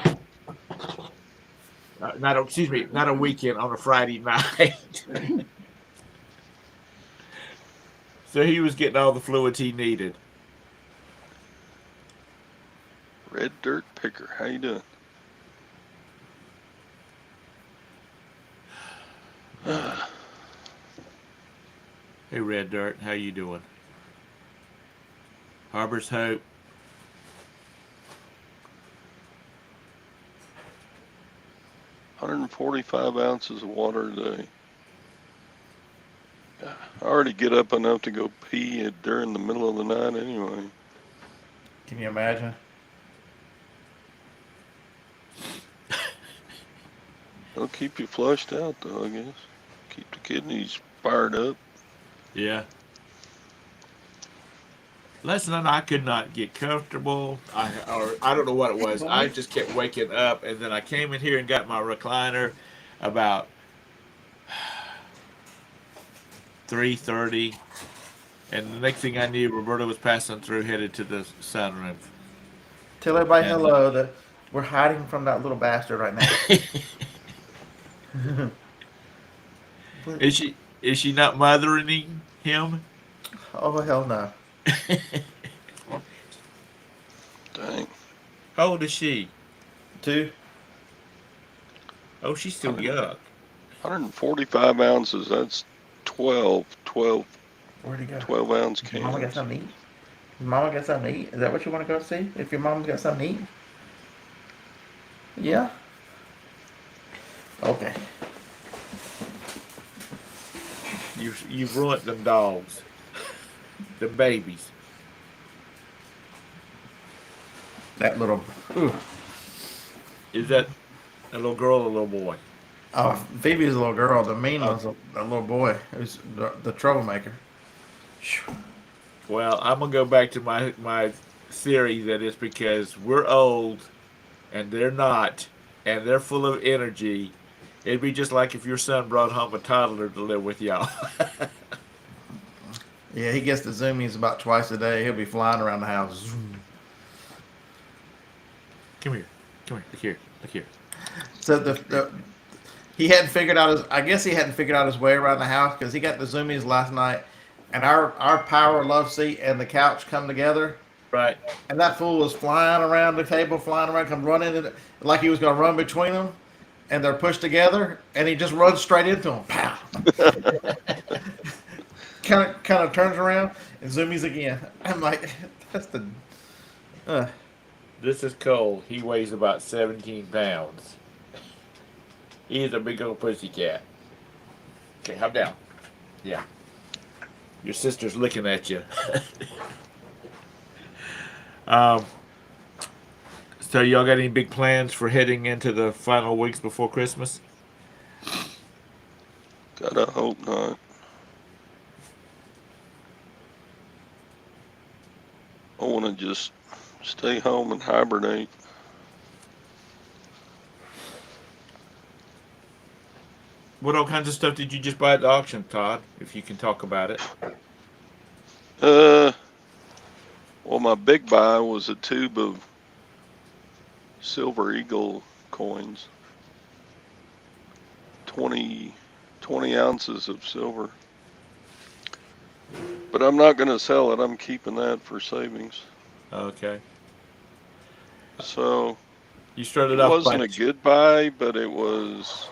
Not a weekend, on a Friday night. So he was getting all the fluids he needed. Red Dirt Picker. How you doing? Hey, Red Dirt, how you doing? Harbor's Hope. $145 of water a day. I already get up enough to go pee during the middle of the night anyway. Can you imagine? It'll keep you flushed out, though, I guess. Keep the kidneys fired up. Yeah. Last night I could not get comfortable. I don't know what it was. I just kept waking up, and then I came in here and got my recliner about 3:30, and the next thing I knew, Roberta was passing through, headed to the sunroom. Tell everybody And hello. That we're hiding from that little bastard right now. What? is she not mothering him? Oh hell no. Dang. How old is she? 2. Oh, she's still 100 young. 145 ounces. That's 12 Where'd he go? 12-ounce Your mama got cans. something to eat? Your mama got something to eat? Is that what you want to go see? If your mama's got something to eat? Yeah? Okay. You've ruined them dogs, the babies. That little. Ooh. Is that a little girl or a little boy? Oh, Phoebe's a little girl. The mean Oh, one's a little boy. Who's the troublemaker. well, I'm gonna go back to my theory that it's because we're old and they're not, and they're full of energy. It'd be just like if your son brought home a toddler to live with y'all. Yeah, he gets the zoomies about twice a day. He'll be flying around the house. Zoom. Come here, come here, look here, look here. So he hadn't figured out his. I guess he hadn't figured out his way around the house because he got the zoomies last night, and our power love seat and the couch come together, Right. and that fool was flying around the table, flying around, come running in, like he was going to run between them, and they're pushed together, and he just runs straight into them. Pow! kind of turns around and zoomies again. I'm like, that's the. This is Cole. He weighs about 17 pounds. He's a big old pussycat. Okay, hop down. Yeah. Your sister's looking at you. um, so y'all got any big plans for heading into the final weeks before Christmas? Gotta hope not. I want to just stay home and hibernate. What all kinds of stuff did you just buy at the auction, Todd? If you can talk about it. Well, my big buy was a tube of Silver Eagle coins. 20 ounces of silver. But I'm not going to sell it. I'm keeping that for savings. Okay. So You started it off wasn't by a good buy, but it was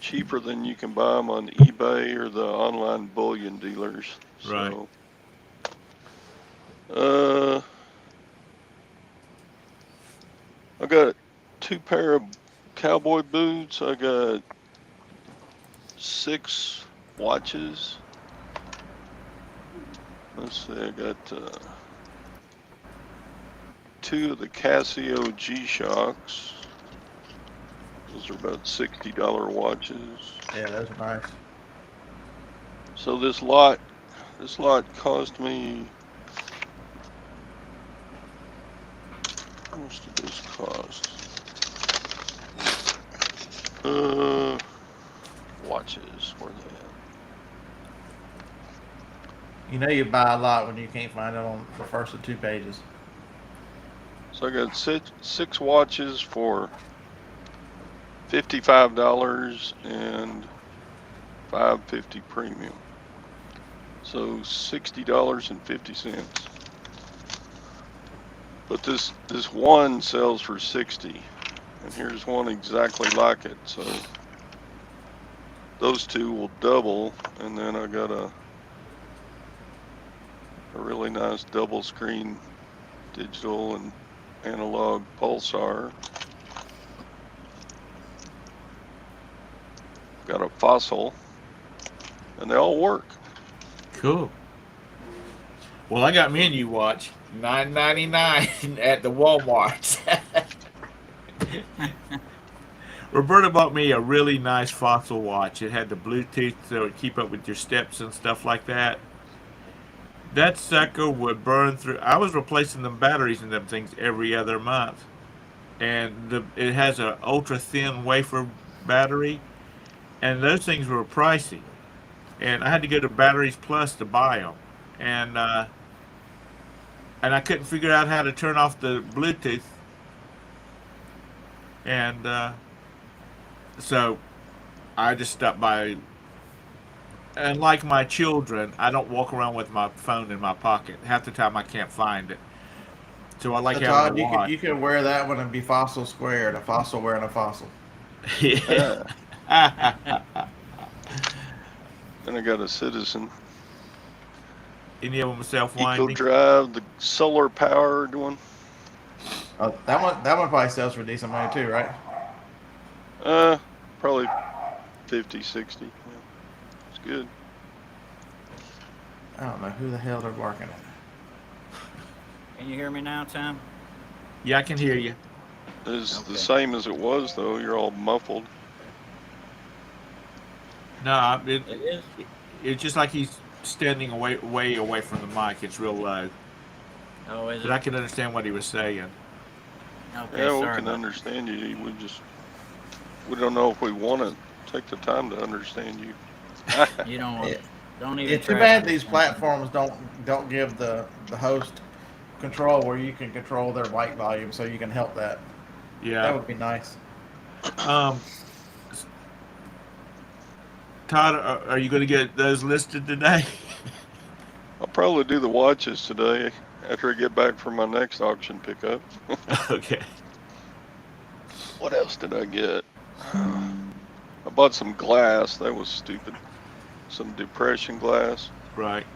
cheaper than you can buy them on eBay or the online bullion dealers. Right. So, I got 2 pair of cowboy boots. I got 6 watches. Let's see, I got 2 of the Casio G-Shocks. Those are about $60 watches. Yeah, those are nice. So this lot cost me. How much did this cost? Watches, where they at? You know you buy a lot when you can't find it on the first of 2 pages. So I got 6 watches for $55 and $5.50 premium. So $60.50. But this one sells for 60, and here's one exactly like it. So those 2 will double, and then I got a really nice double screen digital and analog pulsar. Got a Fossil, and they all work. Cool. Well, I got me a new watch, $9.99 at the Walmart. Roberta bought me a really nice Fossil watch. It had the Bluetooth so it would keep up with your steps and stuff like that. That sucker would burn through. I was replacing them batteries in them things every other month, and it has an ultra thin wafer battery. and those things were pricey. And I had to go to Batteries Plus to buy them, and I couldn't figure out how to turn off the Bluetooth, and so I just stopped by. And like my children, I don't walk around with my phone in my pocket. Half the time I can't find it. So I like So having a Todd, watch. you could wear that one and be fossil squared, a fossil wearing a fossil. Yeah. Then I got a Citizen. Any of them Eco self-winding? Drive, the solar powered one. That one probably sells for decent money too, right? Probably 50, 60. Yeah. It's good. I don't know who the hell they're barking at. Can you hear me now, Tom? Yeah, I can hear you. It's Okay. the same as it was, though. You're all muffled. No, It is? it's just like he's standing way away from the mic. It's real low. Oh, is But I it? can understand what he was saying. Okay, Yeah, we sorry can about understand you. We don't know if we want to take the time to understand you. that. You don't It- don't even It's too try bad to. these platforms don't give the host control where you can control their mic volume, so you can help that. That Yeah. would be nice. Um, Todd, are you going to get those listed today? I'll probably do the watches today after I get back from my next auction pickup. Okay. What else did I get? I bought some glass. That was stupid. Some depression glass. Right.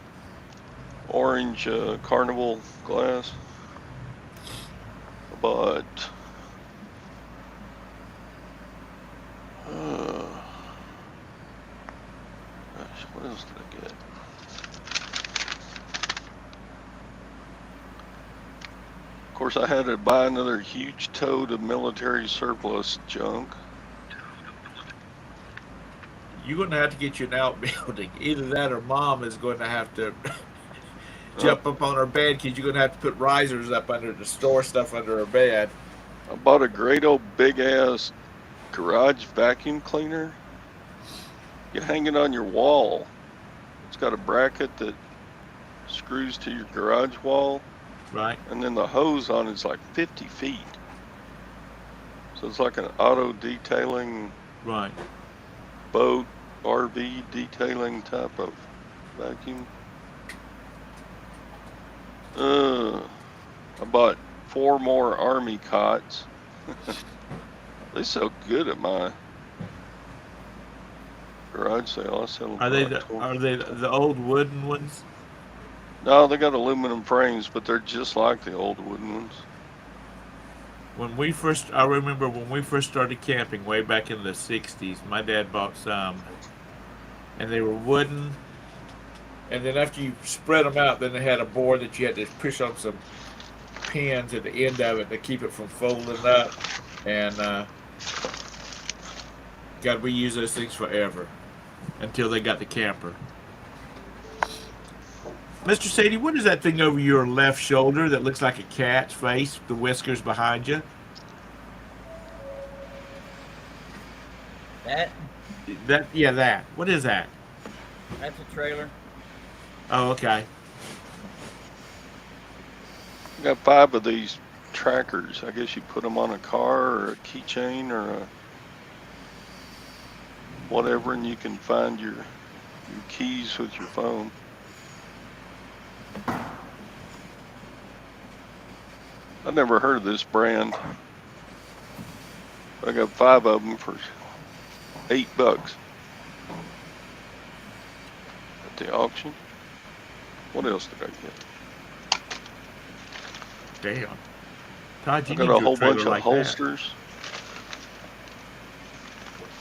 Orange carnival glass. But gosh, what else did I get? Of course, I had to buy another huge tote of military surplus junk. You're going to have to get you an outbuilding. Either that or Mom is going to have to jump up on her bed because you're going to have to put risers up under to store stuff under her bed. I bought a great old big ass garage vacuum cleaner. You hang it on your wall. It's got a bracket that screws to your garage wall, Right. and then the hose on it's like 50 feet. So it's like an auto detailing, Right. boat, RV detailing type of vacuum. I bought 4 more army cots. They sell good at my garage sale. I sell them Are for they like the old wooden ones? No, they got aluminum frames, but they're just like the old wooden ones. I remember when we first started camping way back in the 60s, my dad bought some, and they were wooden. And then after you spread them out, then they had a board that you had to push on some pins at the end of it to keep it from folding up. And God, we used those things forever until they got the camper. Mr. Sadie, what is that thing over your left shoulder that looks like a cat's face, the whiskers behind you? That? That. What is that? That's a trailer. Oh, okay. I got 5 of these trackers. I guess you put them on a car or a keychain or a whatever, and you can find your keys with your phone. I've never heard of this brand. I got 5 of them for $8 at the auction. What else did I get? Damn. Todd, I you got need a your whole trailer bunch like of holsters.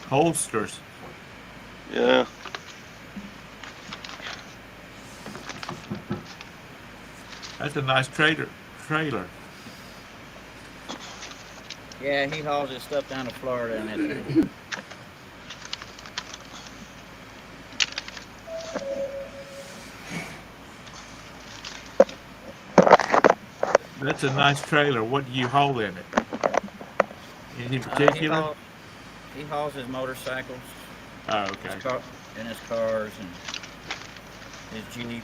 that. Holsters. Yeah. That's a nice trailer. Yeah, he hauls his stuff down to Florida and it. That's a nice trailer. What do you haul in it? Anything He particular? hauls his motorcycles. Oh, okay. And his cars and his Jeep.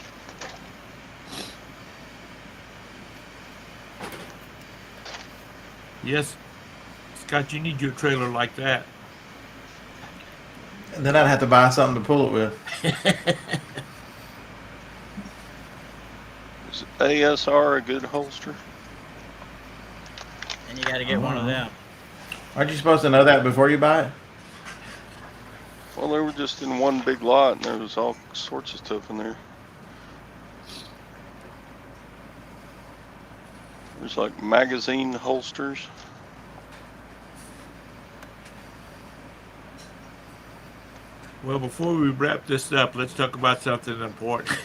Yes, Scott, you need your trailer like that. And then I'd have to buy something to pull it with. Is ASR a good holster? And you got to get one of them. Aren't you supposed to know that before you buy it? Well, they were just in one big lot, and there was all sorts of stuff in there. There's like magazine holsters. Well, before we wrap this up, let's talk about something important.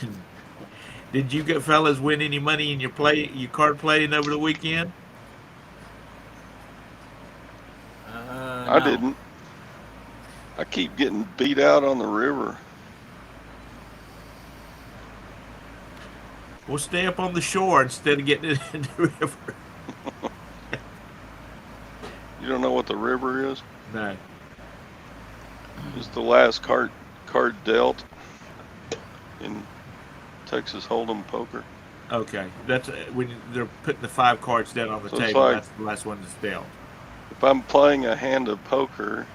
Did you fellas win any money in your card playing over the weekend? I No. didn't. I keep getting beat out on the river. Well, stay up on the shore instead of getting it in the river. You don't know what the river is? No. It's the last card dealt in Texas Hold'em poker. Okay, that's when they're putting the 5 cards down on the So it's table. like- That's the last one that's dealt. If I'm playing a hand of poker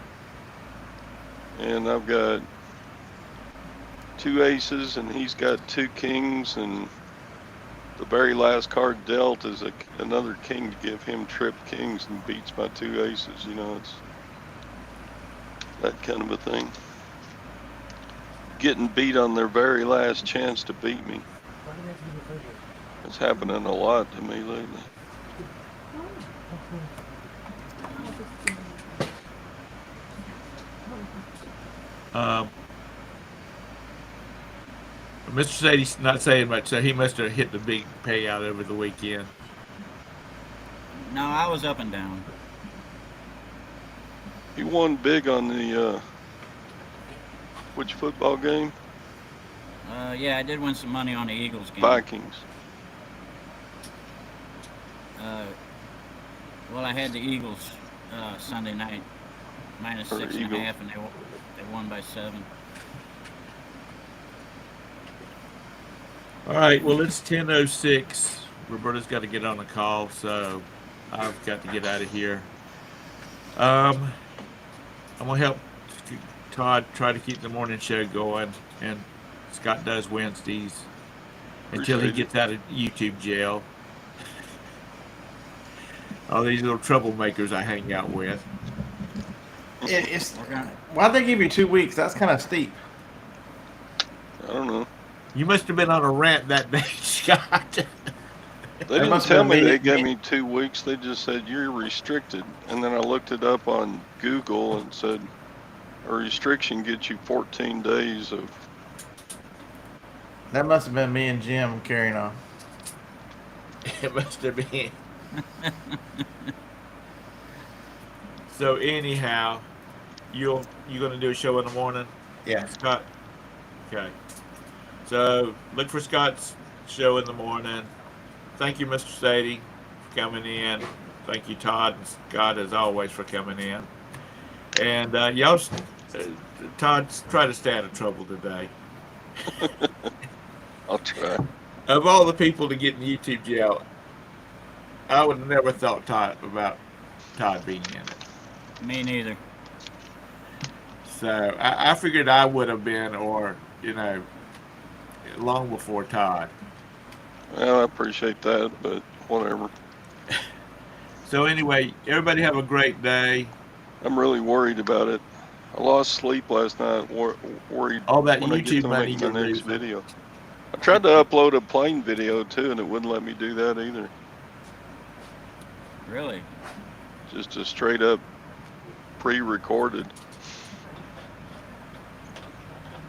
and I've got 2 aces and he's got 2 kings, and the very last card dealt is another king to give him trip kings and beats my 2 aces, you know, it's that kind of a thing. Getting beat on their very last chance to beat me. It's happening a lot to me lately. Mr. Sadie's not saying much, so he must have hit the big payout over the weekend. No, I was up and down. He won big on the which football game? Yeah, I did win some money on the Eagles game. Vikings. Well, I had the Eagles Sunday night minus Or 6.5, Eagles. and they won by 7. All right, well, it's 10:06. Roberta's got to get on a call, so I've got to get out of here. I'm going to help Todd try to keep the morning show going, and Scott does Wednesdays until he Appreciate gets out of YouTube jail. All these little troublemakers I hang out with. Why'd they give you 2 weeks? That's kind of steep. I don't know. You must have been on a rant that day, Scott. They didn't must tell have me been they gave me 2 weeks. They just said you're restricted. And then I looked it up on Google and said a restriction gets you 14 days of. That must have been me and Jim carrying on. It must have been. So anyhow, you're gonna do a show in the morning, Yeah. Scott? Okay. So look for Scott's show in the morning. Thank you, Mr. Sadie, for coming in. Thank you, Todd and Scott, as always, for coming in. And y'all, Todd, try to stay out of trouble today. I'll try. Of all the people to get in YouTube jail, I would have never thought about Todd being in it. Me neither. So I figured I would have been, or long before Todd. Well, I appreciate that, but whatever. So anyway, everybody have a great day. I'm really worried about it. I lost sleep last night, worried All that when I get YouTube to money make my you're next losing. video. I tried to upload a plane video too, and it wouldn't let me do that either. Really? Just a straight up pre-recorded.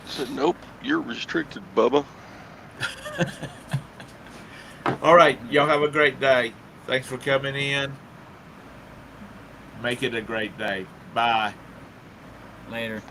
I said, nope, you're restricted, Bubba. All right, y'all have a great day. Thanks for coming in. Make it a great day. Bye. Later.